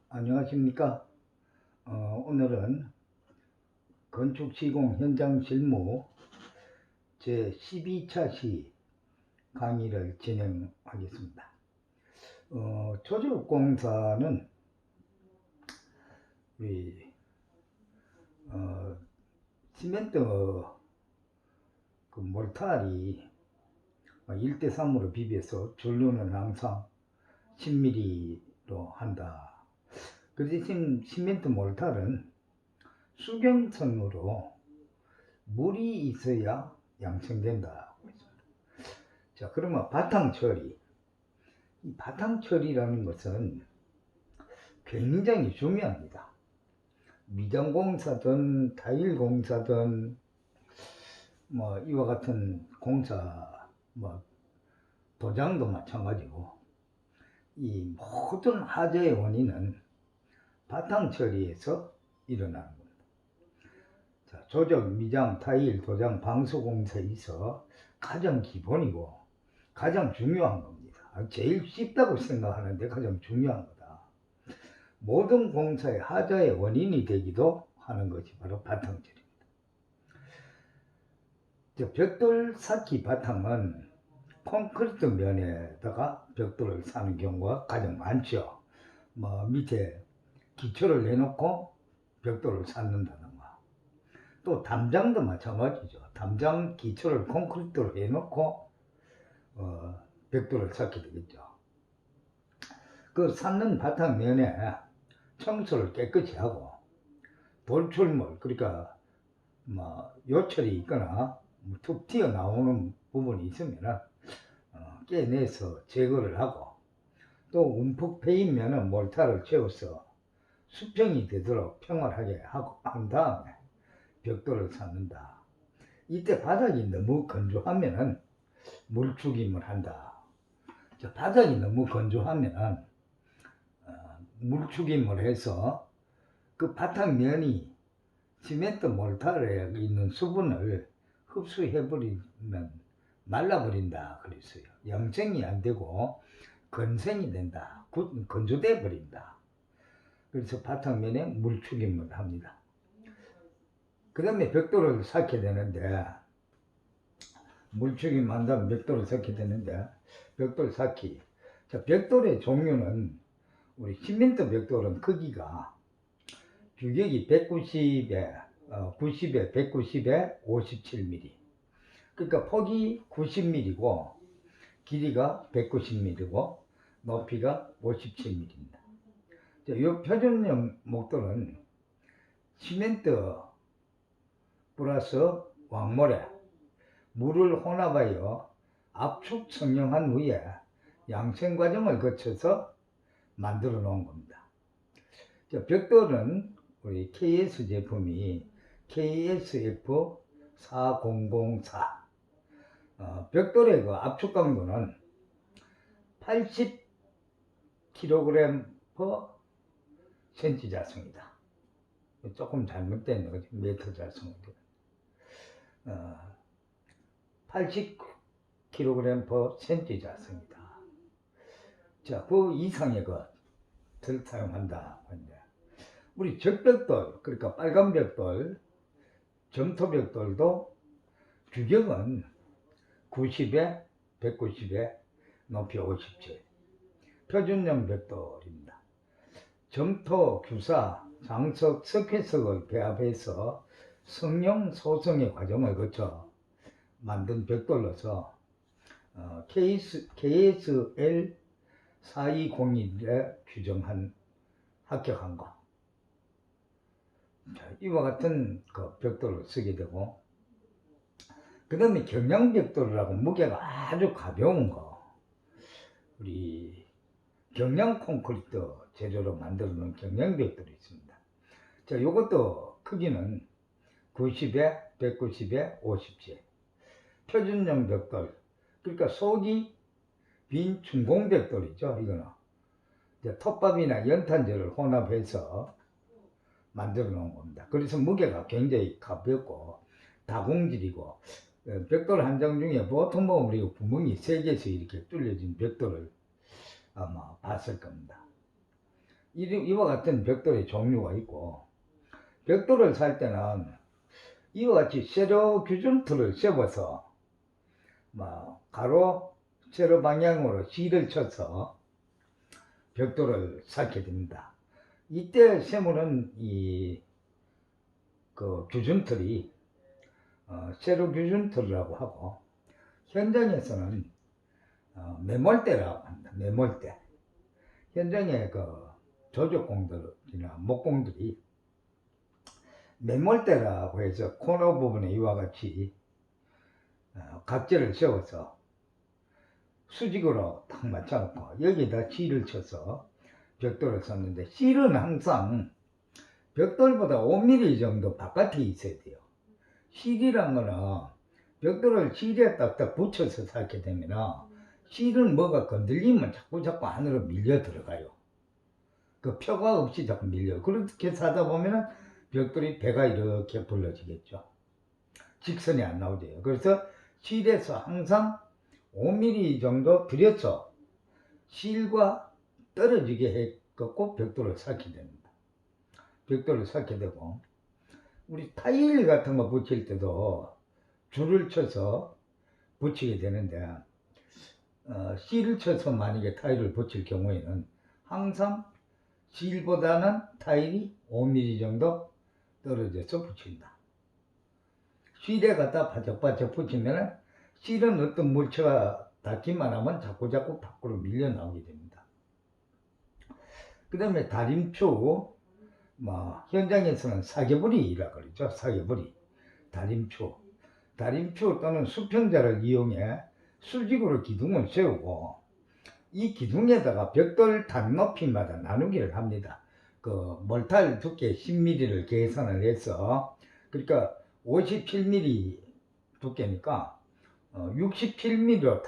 안녕하십니까. 오늘은 건축 시공 현장 실무 제 12차 시 강의를 진행하겠습니다. 조적공사는 우리 시멘트 그 몰탈이 1대3으로 비벼서 전류는 항상 10mm로 한다. 그 대신 시멘트 몰탈은 수경선으로 물이 있어야 양성된다. 자, 그러면 바탕 처리. 이 바탕 처리라는 것은 굉장히 중요합니다. 미장 공사든 타일 공사든 이와 같은 공사, 도장도 마찬가지고 이 모든 화재의 원인은 바탕 처리에서 일어나는 겁니다. 자, 조적, 미장, 타일, 도장, 방수 공사에서 가장 기본이고 가장 중요한 겁니다. 제일 쉽다고 생각하는데 가장 중요한 거다. 모든 공사의 하자의 원인이 되기도 하는 것이 바로 바탕 처리입니다. 벽돌 쌓기 바탕은 콘크리트 면에다가 벽돌을 쌓는 경우가 가장 많죠. 밑에 기초를 내놓고 벽돌을 쌓는다든가, 또 담장도 마찬가지죠. 담장 기초를 콘크리트로 해놓고 벽돌을 쌓게 되겠죠. 그 쌓는 바탕면에 청소를 깨끗이 하고 돌출물, 그러니까 요철이 있거나 툭 튀어나오는 부분이 있으면 깨내서 제거를 하고, 또 움푹 패이면 몰타를 채워서 수평이 되도록 평활하게 한 다음에 벽돌을 쌓는다. 이때 바닥이 너무 건조하면 물축임을 한다. 바닥이 너무 건조하면 물축임을 해서 그 바닥면이 시멘트 몰타르에 있는 수분을 흡수해버리면 말라버린다 그랬어요. 양생이 안 되고 건생이 된다. 건조돼 버린다. 그래서 바탕면에 물축임을 합니다. 그 다음에 벽돌을 쌓게 되는데, 물축임 한 다음 벽돌을 쌓게 되는데, 벽돌 쌓기. 자, 벽돌의 종류는 우리 시멘트 벽돌은 크기가 규격이 190에 90에 190에 57mm. 그러니까 폭이 90mm고 길이가 190mm고 높이가 57mm입니다. 이 표준형 목돌은 시멘트 플러스 왕모래, 물을 혼합하여 압축 성형한 후에 양생 과정을 거쳐서 만들어 놓은 겁니다. 벽돌은 우리 KS 제품이 KSF4004, 벽돌의 그 압축 강도는 80kg per cm 자승이다. 조금 잘못된 거지, 미터 자승인데 80kg per cm 자승이다. 자, 그 이상의 것을 사용한다. 우리 적벽돌, 그러니까 빨간 벽돌, 점토벽돌도 규격은 90에 190에 높이 57, 표준형 벽돌입니다. 점토, 규사, 장석, 석회석을 배합해서 성형, 소성의 과정을 거쳐 만든 벽돌로서 KSL 4201에 규정한 합격한 거. 이와 같은 그 벽돌을 쓰게 되고, 그 다음에 경량벽돌이라고 무게가 아주 가벼운 거, 우리 경량 콘크리트 재료로 만들어 놓은 경량벽돌이 있습니다. 자, 요것도 크기는 90에 190에 57, 표준형 벽돌, 그러니까 속이 빈 중공벽돌이죠. 이거는 톱밥이나 연탄재를 혼합해서 만들어 놓은 겁니다. 그래서 무게가 굉장히 가볍고 다공질이고, 벽돌 한 장 중에 보통 보면 우리가 구멍이 3개에서 이렇게 뚫려진 벽돌을 아마 봤을 겁니다. 이와 같은 벽돌의 종류가 있고, 벽돌을 살 때는 이와 같이 세로 규준틀을 세워서 가로 세로 방향으로 실을 쳐서 벽돌을 쌓게 됩니다. 이때 세우는 그 규준틀이 세로 규준틀이라고 하고, 현장에서는 매몰대라고 합니다. 매몰대. 현장의 그 조적공들이나 목공들이 매몰대라고 해서 코너 부분에 이와 같이 각재를 세워서 수직으로 딱 맞춰놓고 여기에다 실을 쳐서 벽돌을 썼는데, 실은 항상 벽돌보다 5mm 정도 바깥에 있어야 돼요. 실이란 거는 벽돌을 실에 딱딱 붙여서 쌓게 되면 실은 뭐가 건들리면 자꾸 안으로 밀려 들어가요. 그 표가 없이 자꾸 밀려요. 그렇게 사다 보면 벽돌이 배가 이렇게 불러지겠죠. 직선이 안 나오죠. 그래서 실에서 항상 5mm 정도 들여서 실과 떨어지게 해갖고 벽돌을 쌓게 됩니다. 벽돌을 쌓게 되고, 우리 타일 같은 거 붙일 때도 줄을 쳐서 붙이게 되는데, 실을 쳐서 만약에 타일을 붙일 경우에는 항상 실보다는 타일이 5mm 정도 떨어져서 붙인다. 실에 갖다 바짝바짝 붙이면 실은 어떤 물체가 닿기만 하면 자꾸 밖으로 밀려 나오게 됩니다. 그 다음에 다림추, 현장에서는 사계부리라고 그러죠. 사계부리, 다림추 또는 수평자를 이용해 수직으로 기둥을 세우고, 이 기둥에다가 벽돌 단 높이마다 나누기를 합니다. 그 몰탈 두께 10mm를 계산을 해서, 그러니까 57mm 두께니까 67mm로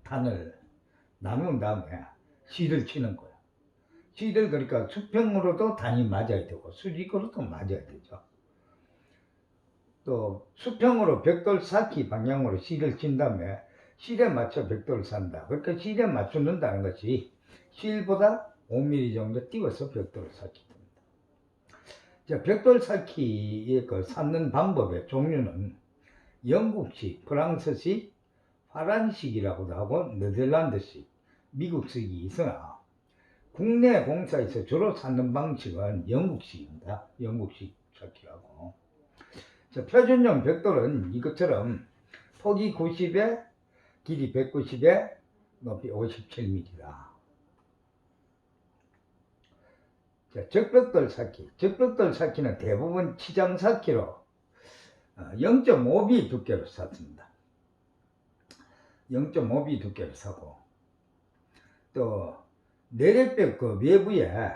단을 나눈 다음에 실을 치는 거예요. 실을 그러니까 수평으로도 단이 맞아야 되고 수직으로도 맞아야 되죠. 또 수평으로 벽돌 쌓기 방향으로 실을 친 다음에 실에 맞춰 벽돌을 산다. 그러니까 실에 맞추는다는 것이 실보다 5mm 정도 띄워서 벽돌을 쌓게 됩니다. 자, 벽돌 쌓기의 그 쌓는 방법의 종류는 영국식, 프랑스식, 파란식이라고도 하고 네덜란드식, 미국식이 있으나 국내 공사에서 주로 쌓는 방식은 영국식입니다. 영국식 쌓기라고. 자, 표준용 벽돌은 이것처럼 폭이 90에 길이 190에 높이 57mm다. 자, 적벽돌 쌓기. 적벽돌 쌓기는 대부분 치장 쌓기로 0.5mm 두께로 쌓습니다. 0.5mm 두께로 쌓고, 또 내력벽 그 외부에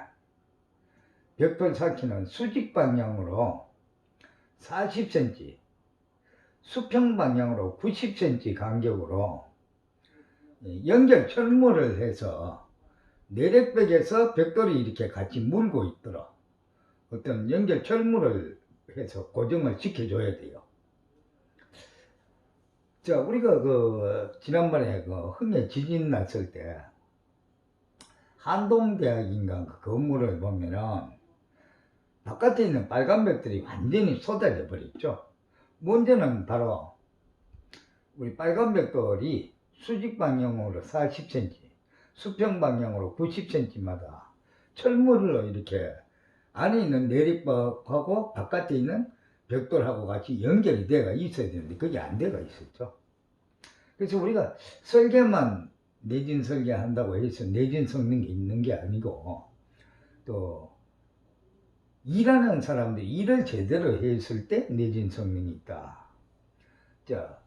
벽돌 쌓기는 수직 방향으로 40cm, 수평 방향으로 90cm 간격으로 연결 철물을 해서 내력벽에서 벽돌이 이렇게 같이 물고 있도록 어떤 연결 철물을 해서 고정을 시켜줘야 돼요. 자, 우리가 그 지난번에 그 흥해 지진 났을 때 한동대학인가 그 건물을 보면은 바깥에 있는 빨간 벽들이 완전히 쏟아져 버렸죠. 문제는 바로 우리 빨간 벽돌이 수직 방향으로 40cm, 수평 방향으로 90cm마다 철물로 이렇게 안에 있는 내립벽하고 바깥에 있는 벽돌하고 같이 연결이 돼가 있어야 되는데 그게 안 돼가 있었죠. 그래서 우리가 설계만 내진 설계한다고 해서 내진 성능이 있는 게 아니고, 또 일하는 사람들이 일을 제대로 했을 때 내진 성능이 있다. 자,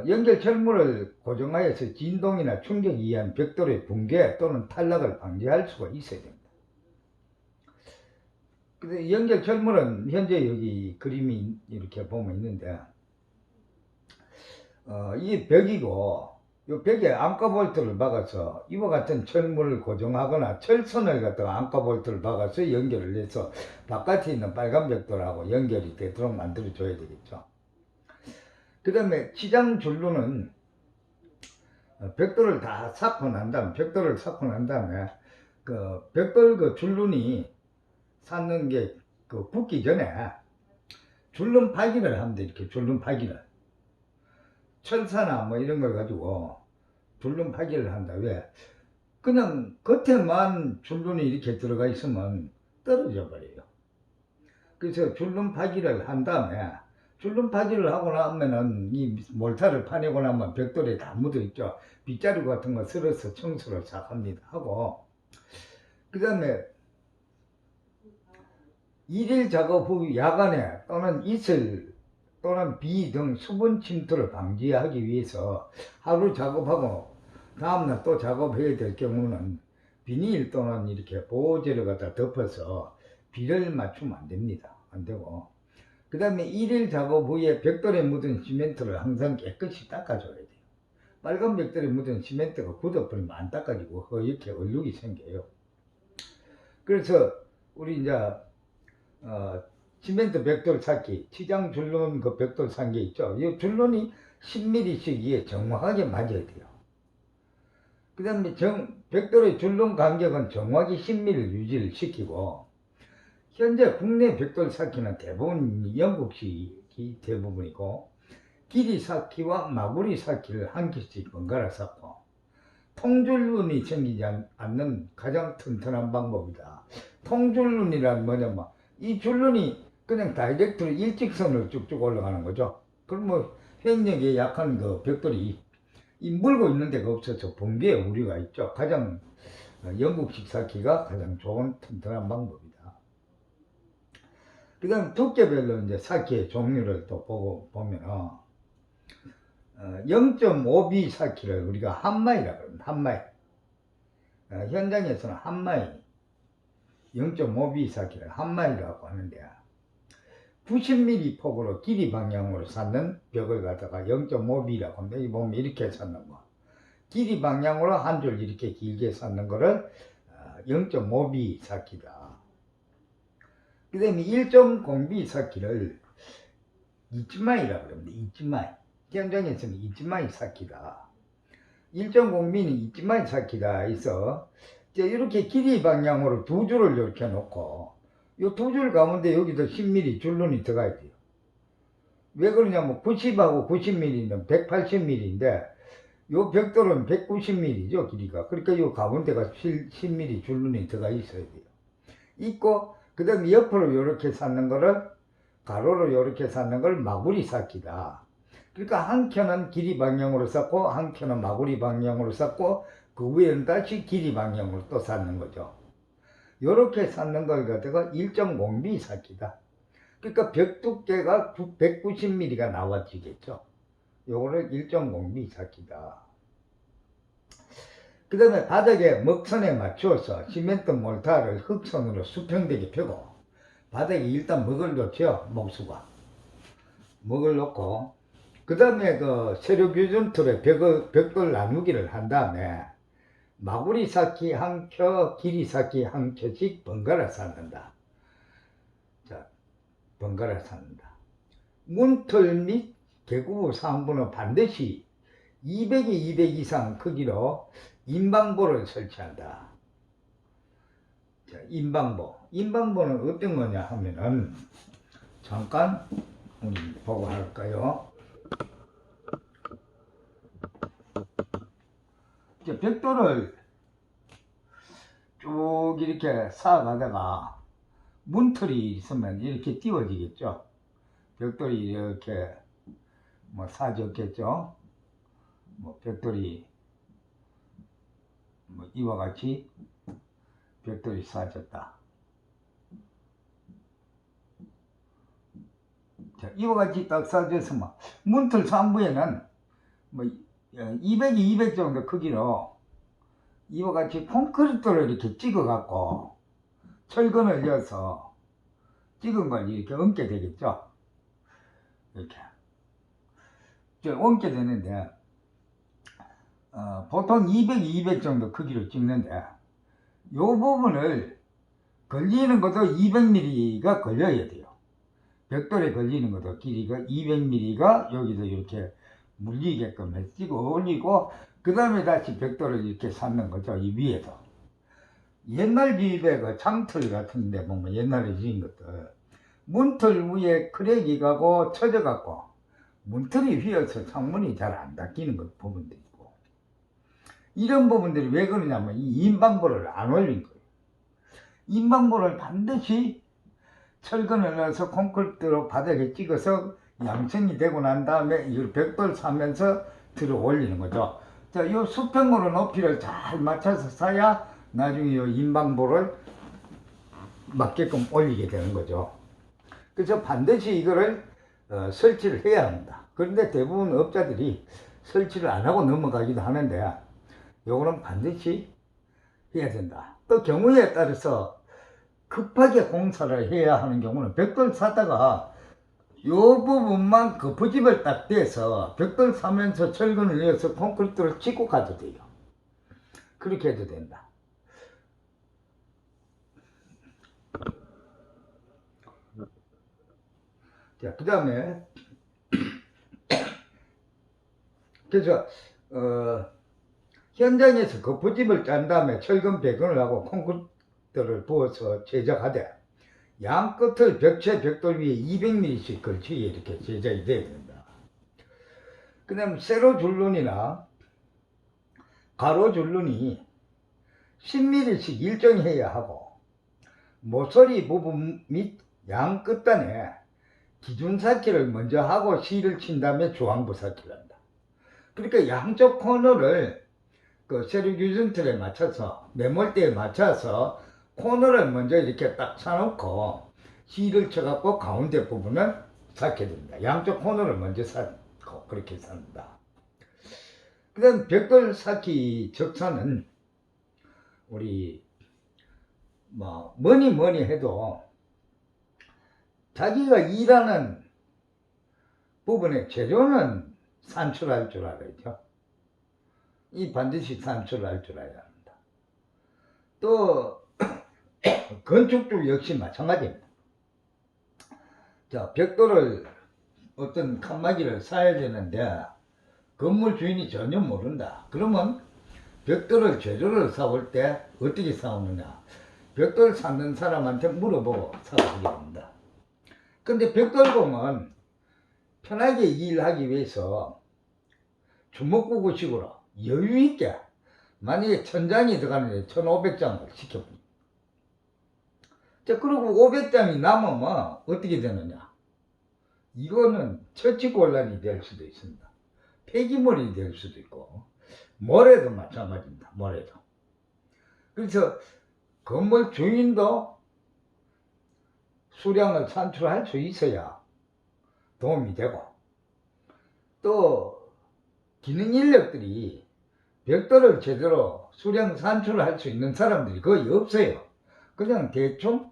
연결 철물을 고정하여서 진동이나 충격에 의한 벽돌의 붕괴 또는 탈락을 방지할 수가 있어야 됩니다. 그래서 연결 철물은 현재 여기 그림이 이렇게 보면 있는데, 이 벽이고, 이 벽에 안가볼트를 박아서 이와 같은 철물을 고정하거나 철선을 갖다가 안가볼트를 박아서 연결을 해서 바깥에 있는 빨간 벽돌하고 연결이 되도록 만들어 줘야 되겠죠. 그 다음에 치장 줄로는 벽돌을 쌓고 난 다음에 그 벽돌 그 줄눈이 쌓는 게 그 붙기 전에 줄눈 파기를 합니다. 이렇게 줄눈 파기를. 철사나 뭐 이런 걸 가지고 줄눈 파기를 한다. 왜? 그냥 겉에만 줄눈이 이렇게 들어가 있으면 떨어져 버려요. 그래서 줄눈 파기를 한 다음에 줄눈 파기를 하고 나면은 이 몰타를 파내고 나면 벽돌에 다 묻어 있죠. 빗자루 같은 거 쓸어서 청소를 싹 합니다. 하고 그 다음에 일일 작업 후 야간에 또는 이슬 또는 비 등 수분 침투를 방지하기 위해서 하루 작업하고 다음날 또 작업해야 될 경우는 비닐 또는 이렇게 보호제를 갖다 덮어서 비를 맞추면 안 됩니다. 안 되고. 그 다음에 일일 작업 후에 벽돌에 묻은 시멘트를 항상 깨끗이 닦아줘야 돼요. 빨간 벽돌에 묻은 시멘트가 굳어버리면 안 닦아지고 허옇게 얼룩이 생겨요. 그래서 우리 이제 시멘트 벽돌 쌓기, 치장 줄눈 그 벽돌 산 게 있죠. 이 줄눈이 10mm씩 이게 정확하게 맞아야 돼요. 그 다음에 벽돌의 줄눈 간격은 정확히 10mm 유지를 시키고, 현재 국내 벽돌 쌓기는 대부분 영국식이 대부분이고, 길이 쌓기와 마구리 쌓기를 한 개씩 번갈아 쌓고, 통줄눈이 생기지 않는 가장 튼튼한 방법이다. 통줄눈이란 뭐냐면, 이 줄눈이 그냥 다이렉트로 일직선으로 쭉쭉 올라가는 거죠. 그럼 뭐 횡력에 약한 그 벽돌이 이 물고 있는 데가 없어서 붕괴의 우려가 있죠. 가장 영국식 쌓기가 가장 좋은 튼튼한 방법이다. 그 다음 두께별로 이제 쌓기의 종류를 또 보면 0.5B 쌓기를 우리가 한마이라고 합니다. 한마이. 현장에서는 한마이 0.5B 쌓기를 한마이라고 하는데 90mm 폭으로 길이 방향으로 쌓는 벽을 갖다가 0.5B라고 합니다. 여기 보면 이렇게 쌓는 거. 길이 방향으로 한 줄 이렇게 길게 쌓는 거를 0.5B 쌓기다. 그 다음에 1.0B 쌓기를 이치마이라고 합니다. 이치마이. 현장에서는 이치마이 쌓기다. 1.0B는 이치마이 쌓기다 해서 이렇게 길이 방향으로 두 줄을 이렇게 놓고 이 두 줄 가운데 여기도 10mm 줄눈이 들어가야 돼요. 왜 그러냐면 90하고 90mm는 180mm인데 요 벽돌은 190mm죠 길이가. 그러니까 요 가운데가 10mm 줄눈이 들어가 있어야 돼요. 있고 그 다음에 옆으로 이렇게 쌓는 거를 가로로 이렇게 쌓는 걸 마구리 쌓기다. 그러니까 한 켠은 길이 방향으로 쌓고 한 켠은 마구리 방향으로 쌓고 그 위에는 다시 길이 방향으로 또 쌓는 거죠. 이렇게 쌓는 걸 갖다가 1.0B 쌓기다. 그러니까 벽 두께가 190mm가 나와지겠죠. 요거를 1.0B 쌓기다. 그 다음에 바닥에 먹선에 맞추어서 시멘트 몰타를 흙선으로 수평되게 펴고 바닥에 일단 먹을 넣죠. 목수가 먹을 넣고 그 다음에 그 세로 규준 툴에 벽돌 나누기를 한 다음에 마구리 쌓기 한 켜, 길이 쌓기 한 켜씩 번갈아 쌓는다. 자, 번갈아 쌓는다. 문틀 및 개구부 상부는 반드시 200에 200 이상 크기로 인방보를 설치한다. 자, 인방보. 인방보는 어떤 거냐 하면은 잠깐 우리 보고 할까요? 벽돌을 쭉 이렇게 쌓아가다가 문틀이 있으면 이렇게 띄워지겠죠. 벽돌이 이렇게 뭐 쌓아졌겠죠. 뭐 벽돌이 뭐 이와 같이 벽돌이 쌓아졌다. 자, 이와 같이 딱 쌓아졌으면 문틀 상부에는 뭐 200에 200 정도 크기로 이와 같이 콘크리트를 이렇게 찍어 갖고 철근을 이어서 찍은 걸 이렇게 얹게 되겠죠. 이렇게 얹게 되는데 보통 200, 200 정도 크기로 찍는데 이 부분을 걸리는 것도 200mm가 걸려야 돼요. 벽돌에 걸리는 것도 길이가 200mm가 여기도 이렇게 물리게끔 해서 찍어 올리고 그 다음에 다시 벽돌을 이렇게 쌓는 거죠. 이 위에서. 옛날 집에 그 창틀 같은데 보면 옛날에 지은 것들 문틀 위에 크랙이 가고 쳐져갖고 문틀이 휘어서 창문이 잘 안 닫히는 것 부분도 있고, 이런 부분들이 왜 그러냐면 이 인방보를 안 올린 거예요. 인방보를 반드시 철근을 넣어서 콘크리트로 바닥에 찍어서 양층이 되고 난 다음에 이걸 벽돌 사면서 들어 올리는 거죠. 자, 이 수평으로 높이를 잘 맞춰서 사야 나중에 이 인방보를 맞게끔 올리게 되는 거죠. 그래서 반드시 이거를 설치를 해야 합니다. 그런데 대부분 업자들이 설치를 안 하고 넘어가기도 하는데, 요거는 반드시 해야 된다. 또 경우에 따라서 급하게 공사를 해야 하는 경우는 벽돌 사다가 요 부분만 그 부집을 딱 떼서 벽돌 사면서 철근을 넣어서 콘크리트를 찍고 가도 돼요. 그렇게 해도 된다. 자, 그 다음에 그래서 현장에서 그 부집을 짠 다음에 철근 배근을 하고 콘크리트를 부어서 제작하되 양 끝을 벽체 벽돌 위에 200mm씩 걸치게 이렇게 제작이 되어야 된다. 그 다음 세로 줄눈이나 가로 줄눈이 10mm씩 일정해야 하고, 모서리 부분 및 양 끝단에 기준사키를 먼저 하고 실을 친 다음에 중앙부사키를 한다. 그러니까 양쪽 코너를 그 세로 기준틀에 맞춰서 매몰대에 맞춰서 코너를 먼저 이렇게 딱 사놓고 실을 쳐갖고 가운데 부분은 쌓게 됩니다. 양쪽 코너를 먼저 쌓고 그렇게 쌓는다. 그 다음 벽돌 쌓기 적사는 우리 뭐니 해도 자기가 일하는 부분의 재료는 산출할 줄 알아야죠. 이 반드시 산출할 줄 알아야 합니다. 또 건축주 역시 마찬가지입니다. 자, 벽돌을 어떤 칸막이를 쌓아야 되는데 건물 주인이 전혀 모른다. 그러면 벽돌을 재료를 사올 때 어떻게 사오느냐, 벽돌 사는 사람한테 물어보고 사오게 됩니다. 근데 벽돌공은 편하게 일하기 위해서 주먹구구식으로 여유있게 만약에 1000장이 들어가는데 1500장을 시켜버립니다. 자, 그리고 500장이 남으면 어떻게 되느냐, 이거는 처치곤란이 될 수도 있습니다. 폐기물이 될 수도 있고, 모래도 마찬가지입니다. 모래도. 그래서 건물 주인도 수량을 산출할 수 있어야 도움이 되고, 또 기능 인력들이 벽돌을 제대로 수량 산출할 수 있는 사람들이 거의 없어요. 그냥 대충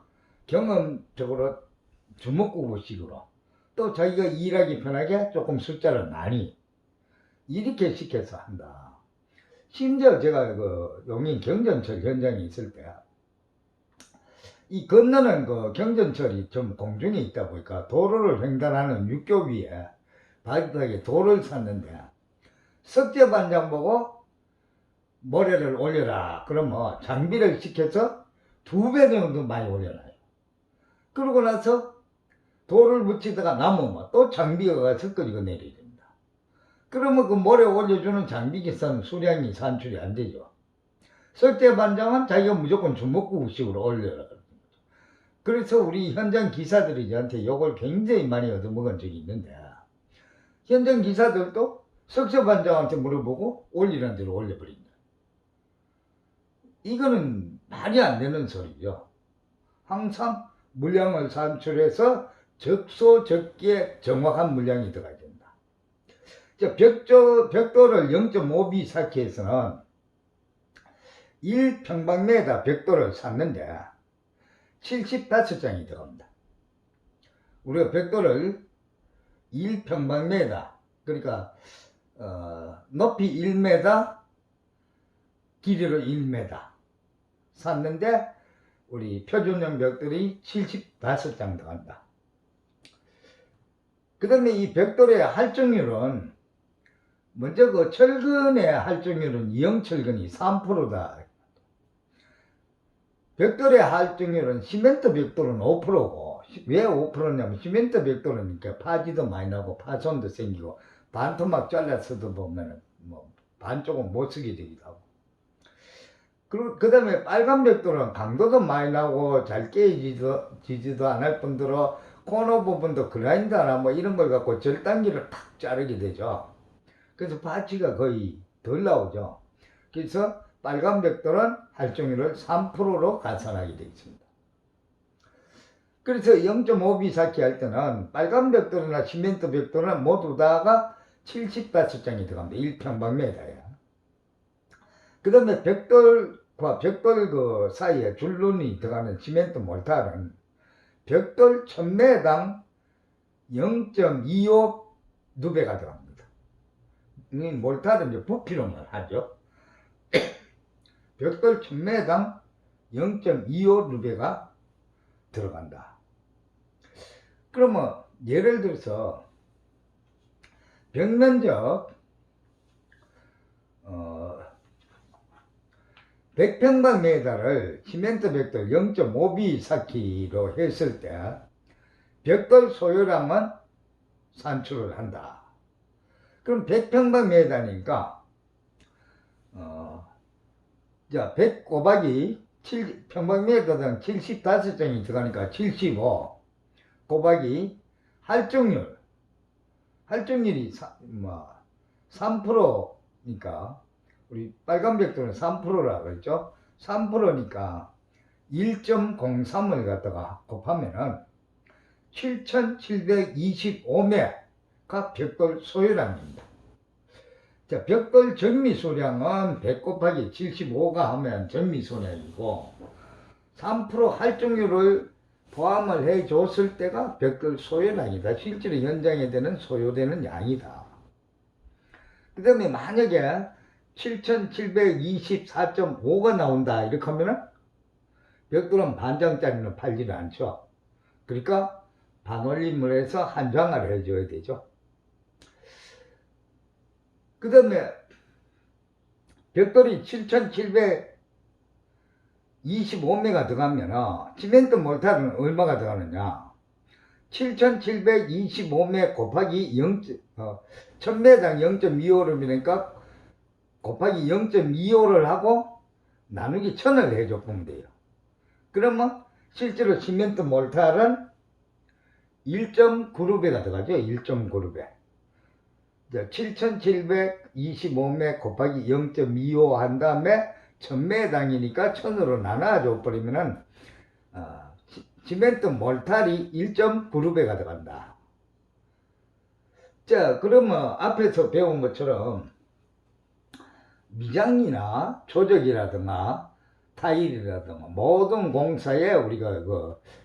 경험적으로 주먹구구식으로, 또 자기가 일하기 편하게 조금 숫자를 많이 이렇게 시켜서 한다. 심지어 제가 그 용인 경전철 현장에 있을 때 이 건너는 그 경전철이 좀 공중에 있다 보니까 도로를 횡단하는 육교 위에 바닥에 돌을 샀는데, 석재반장 보고 모래를 올려라 그러면 장비를 시켜서 2배 정도 많이 올려놔요. 그러고 나서 돌을 묻히다가 남으면 또 장비가 가서 끓이고 내려야 됩니다. 그러면 그 모래 올려주는 장비기사는 수량이 산출이 안 되죠. 석재반장은 자기가 무조건 주먹구구식으로 올려라. 그래서 우리 현장 기사들이 저한테 욕을 굉장히 많이 얻어먹은 적이 있는데, 현장 기사들도 석재반장한테 물어보고 올리라는 대로 올려버린다. 이거는 말이 안 되는 소리죠. 항상 물량을 산출해서 적소적기에 정확한 물량이 들어가야 된다. 벽돌을 0.5B 쌓기에서는 1평방미터 벽돌을 샀는데 75장이 들어갑니다. 우리가 벽돌을 1평방미터, 그러니까 높이 1m, 길이로 1m 샀는데 우리 표준형 벽돌이 75장 들어간다. 그 다음에 이 벽돌의 할증률은, 먼저 그 철근의 할증률은 이형철근이 3%다. 벽돌의 활동률은 시멘트 벽돌은 5%고, 왜 5%냐면 시멘트 벽돌이니까 파지도 많이 나고 파손도 생기고 반토막 잘라서도 보면은 뭐 반쪽은 못 쓰게 되기도 하고. 그리고 그 다음에 빨간 벽돌은 강도도 많이 나고 잘 깨지지도 안 할 뿐더러 코너 부분도 그라인더나 뭐 이런 걸 갖고 절단기를 탁 자르게 되죠. 그래서 파츠가 거의 덜 나오죠. 그래서 빨간 벽돌은 활성률을 3%로 가산하게 되어 있습니다. 그래서 0.5B 쌓기 할 때는 빨간 벽돌이나 시멘트 벽돌은 모두 다가 75장이 들어갑니다. 1평방미터에. 그 다음에 벽돌과 벽돌 그 사이에 줄눈이 들어가는 시멘트 몰타는 벽돌 1000매당 0.25 누베가 들어갑니다. 이 몰타는 이제 부피로만 하죠. 벽돌 1000매당 0.25 누베가 들어간다. 그러면 예를 들어서 벽면적 100평방미터를 시멘트 벽돌 0.5B 쌓기로 했을 때 벽돌 소요량은 산출을 한다. 그럼 100평방미터니까 자, 100 곱하기 7평방미터당 75장이 들어가니까 75 곱하기 활동률이 3%니까 우리 빨간 벽돌은 3%라고 그랬죠. 3%니까 1.03을 갖다가 곱하면은 7725매가 벽돌 소요량입니다. 자, 벽돌 정미소량은 100 곱하기 75가 하면 정미소량이고 3% 활동률을 포함을 해 줬을 때가 벽돌 소요량이다. 실제로 현장에 되는 소요되는 양이다. 그 다음에 만약에 7724.5가 나온다 이렇게 하면은 벽돌은 반장짜리는 팔지를 않죠. 그러니까 반올림을 해서 한 장을 해줘야 되죠. 그 다음에 벽돌이 7725매가 들어가면 시멘트 몰타는 얼마가 들어가느냐. 7725매 곱하기 1000매당 0.25를 곱하기 0.25를 하고 나누기 1000을 해줘 보면 돼요. 그러면 실제로 시멘트 몰타는 1.96배가 들어가죠. 1.96배. 7725매 곱하기 0.25 한 다음에 1000매당이니까 1000으로 나눠줘 버리면은 시멘트 몰탈이 1.96배가 들어간다. 자, 그러면 앞에서 배운 것처럼 미장이나 조적이라든가 타일이라든가 모든 공사에 우리가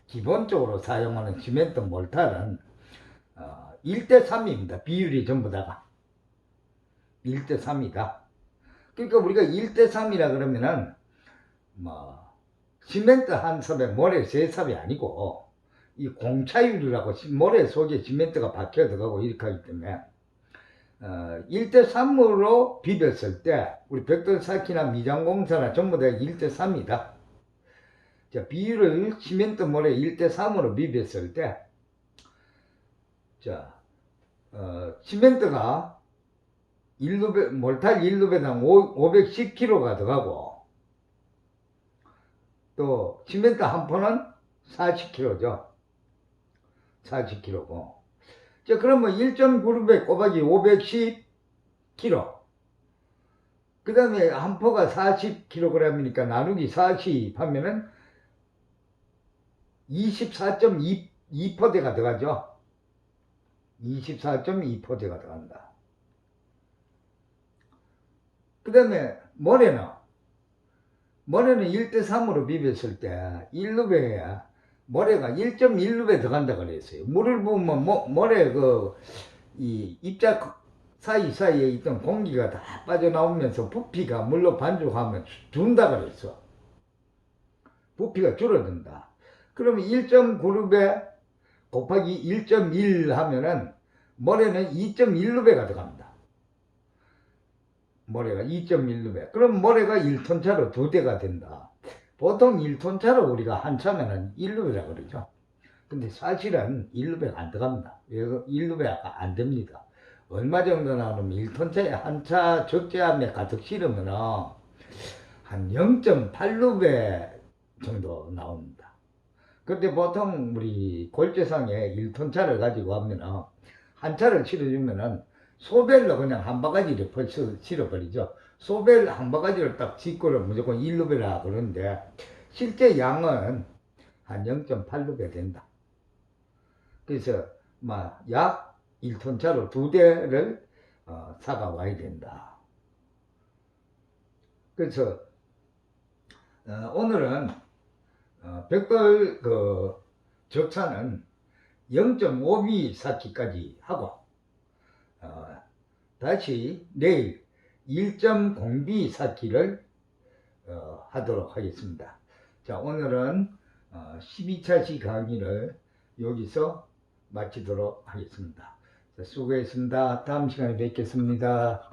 기본적으로 사용하는 시멘트 몰탈은 1대3입니다. 비율이 전부 다가 1대3이다. 그러니까 우리가 1대3이라 그러면은 시멘트 한 삽에 모래 세 삽이 아니고 이 공차율이라고 모래 속에 시멘트가 박혀 들어가고 이렇게 하기 때문에 1대3으로 비볐을 때 우리 벽돌 쌓기나 미장공사나 전부 다 1대3이다. 자, 비율을 시멘트 모래 1대3으로 비볐을 때 자, 시멘트가 몰탈 1루베당 510kg가 들어가고 또 시멘트 한 포는 40kg죠. 40kg고. 자, 그러면 1.96배 곱하기 510kg. 그 다음에 한 포가 40kg이니까 나누기 40 하면은 24.2%대가 들어가죠. 24.2%대가 들어간다. 그 다음에 모래는 1대3으로 비볐을 때 1루베에 모래가 1.1루베 들어간다 그랬어요. 물을 부으면 모래 이 입자 사이사이에 있던 공기가 다 빠져나오면서 부피가 물로 반죽하면 준다 그랬어. 부피가 줄어든다. 그러면 1.96배 곱하기 1.1 하면은 모래는 2.1루베가 들어갑니다. 모래가 2.1루베. 그럼 모래가 1톤차로 2대가 된다. 보통 1톤 차로 우리가 한 차면은 1루베라 그러죠. 근데 사실은 1루베가 안 들어갑니다. 왜 1루베가 안 됩니다. 얼마 정도 나오면 1톤 차에 한 차 적재함에 가득 실으면은 한 0.8루베 정도 나옵니다. 근데 보통 우리 골재상에 1톤 차를 가지고 하면은 한 차를 실어주면은 소벨로 그냥 한 바가지를 벌써 실어버리죠. 소벨 한 바가지를 딱 짓고를 무조건 1루베라 그러는데 실제 양은 한 0.8루베 된다. 그래서 약 1톤 차로 2대를 사가 와야 된다. 그래서 오늘은 벽돌 적차는 0.5B 쌓기까지 하고 다시 내일 1.0B 쌓기를 하도록 하겠습니다. 자, 오늘은 12차시 강의를 여기서 마치도록 하겠습니다. 자, 수고했습니다. 다음 시간에 뵙겠습니다.